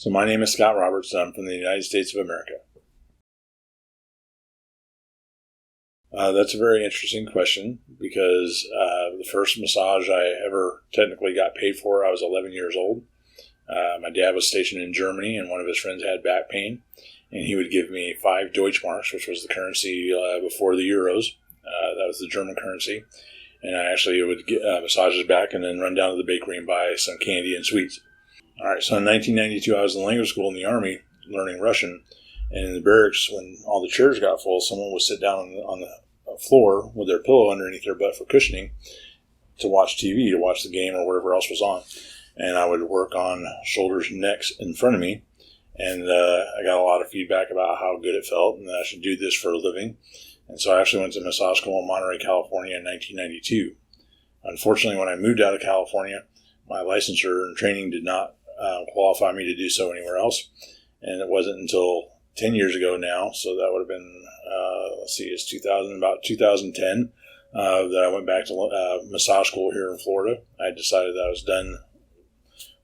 So my name is Scott Roberts, and I'm from the United States of America. That's a very interesting question because the first massage I ever technically got paid for, I was 11 years old. My dad was stationed in Germany, and one of his friends had back pain, and he would give me 5 Deutschmarks, which was the currency before the euros. That was the German currency. And I actually would get massage his back and then run down to the bakery and buy some candy and sweets. All right, so in 1992, I was in language school in the Army learning Russian. And in the barracks, when all the chairs got full, someone would sit down on the floor with their pillow underneath their butt for cushioning to watch TV, to watch the game or whatever else was on. And I would work on shoulders and necks in front of me. And I got a lot of feedback about how good it felt and that I should do this for a living. And so I actually went to massage school in Monterey, California in 1992. Unfortunately, when I moved out of California, my licensure and training did not qualify me to do so anywhere else. And it wasn't until 10 years ago now, so that would have been, it's 2010, that I went back to massage school here in Florida. I decided that I was done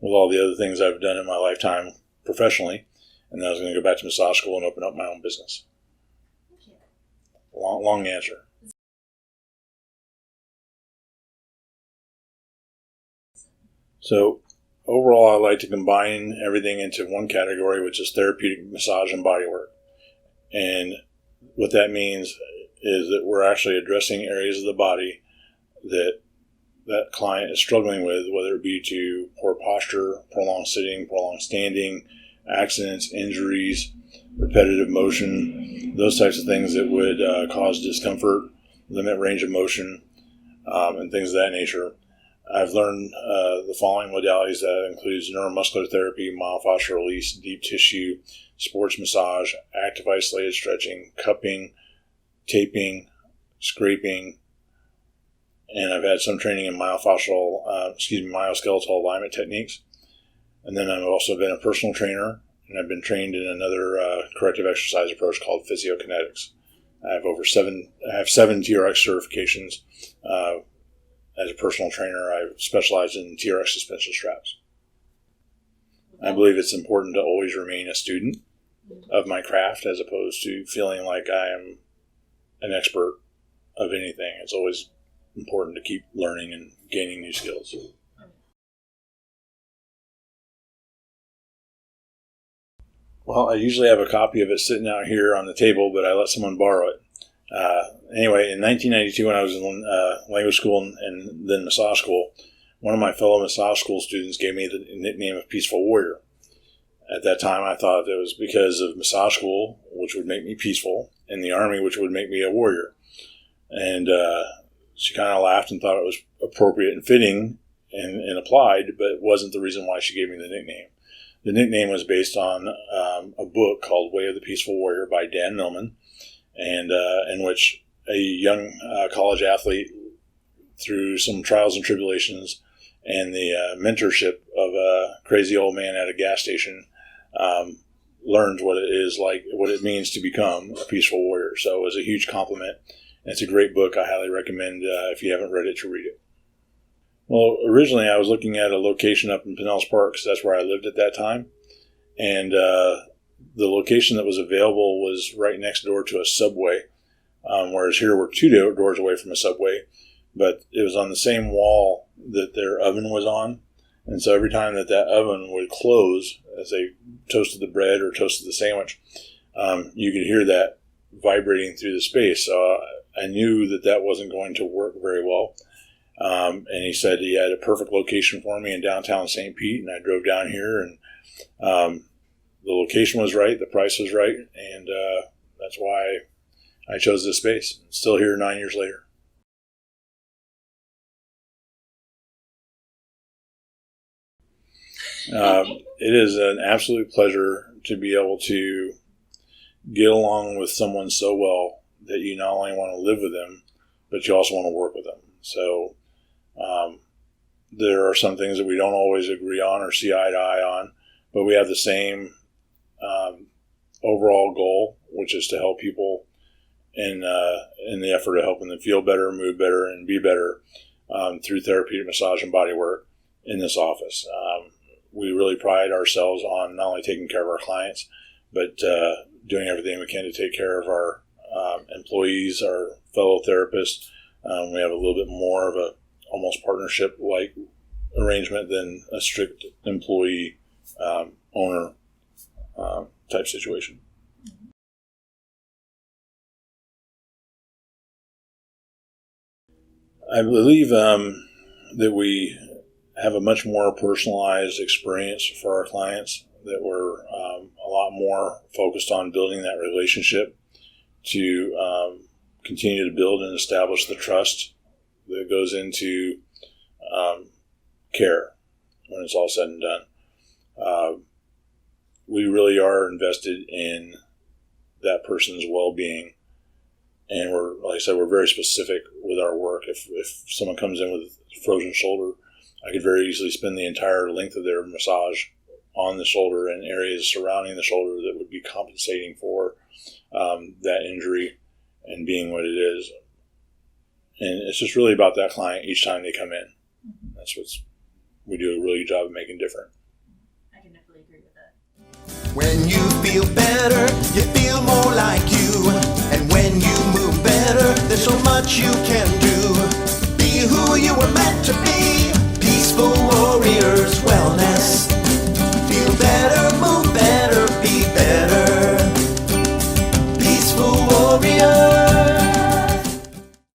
with all the other things I've done in my lifetime professionally, and I was going to go back to massage school and open up my own business. Long answer. So overall, I like to combine everything into one category, which is therapeutic massage and bodywork. And what that means is that we're actually addressing areas of the body that that client is struggling with, whether it be to poor posture, prolonged sitting, prolonged standing, accidents, injuries, repetitive motion, those types of things that would cause discomfort, limit range of motion, and things of that nature. I've learned the following modalities. That includes neuromuscular therapy, myofascial release, deep tissue, sports massage, active isolated stretching, cupping, taping, scraping, and I've had some training in myoskeletal alignment techniques. And then I've also been a personal trainer, and I've been trained in another corrective exercise approach called physiokinetics. I have 7 TRX certifications. As a personal trainer, I specialize in TRX suspension straps. I believe it's important to always remain a student of my craft as opposed to feeling like I am an expert of anything. It's always important to keep learning and gaining new skills. Well, I usually have a copy of it sitting out here on the table, but I let someone borrow it. Anyway, in 1992, when I was in language school and then massage school, one of my fellow massage school students gave me the nickname of Peaceful Warrior. At that time, I thought it was because of massage school, which would make me peaceful, and the Army, which would make me a warrior. And she kind of laughed and thought it was appropriate and fitting and applied, but it wasn't the reason why she gave me the nickname. The nickname was based on a book called Way of the Peaceful Warrior by Dan Millman, and in which a young college athlete, through some trials and tribulations and the mentorship of a crazy old man at a gas station, learned what it means to become a peaceful warrior. So it was a huge compliment. It's a great book. I highly recommend, if you haven't read it, to read it. Well, originally I was looking at a location up in Pinellas Park because that's where I lived at that time. And the location that was available was right next door to a Subway, whereas here we're 2 doors away from a Subway. But it was on the same wall that their oven was on. And so every time that oven would close, as they toasted the bread or toasted the sandwich, you could hear that vibrating through the space. So I knew that wasn't going to work very well. And he said he had a perfect location for me in downtown St. Pete, and I drove down here, and the location was right, the price was right, and that's why I chose this space. I'm still here 9 years later. It is an absolute pleasure to be able to get along with someone so well that you not only want to live with them, but you also want to work with them. So there are some things that we don't always agree on or see eye to eye on, but we have the same overall goal, which is to help people in the effort of helping them feel better, move better, and be better through therapeutic massage and body work in this office. we really pride ourselves on not only taking care of our clients, but doing everything we can to take care of our employees, our fellow therapists. We have a little bit more of a almost partnership-like arrangement than a strict employee owner type situation. I believe that we have a much more personalized experience for our clients, that we're a lot more focused on building that relationship to continue to build and establish the trust that goes into care when it's all said and done. We really are invested in that person's well-being, and we're, like I said, we're very specific with our work. If someone comes in with a frozen shoulder, I could very easily spend the entire length of their massage on the shoulder and areas surrounding the shoulder that would be compensating for that injury and being what it is. And it's just really about that client each time they come in. That's what's, we do a really good job of making different. I can definitely agree with that. When you feel better, you feel more like you. And when you move better, there's so much you can do. Be who you were meant to be.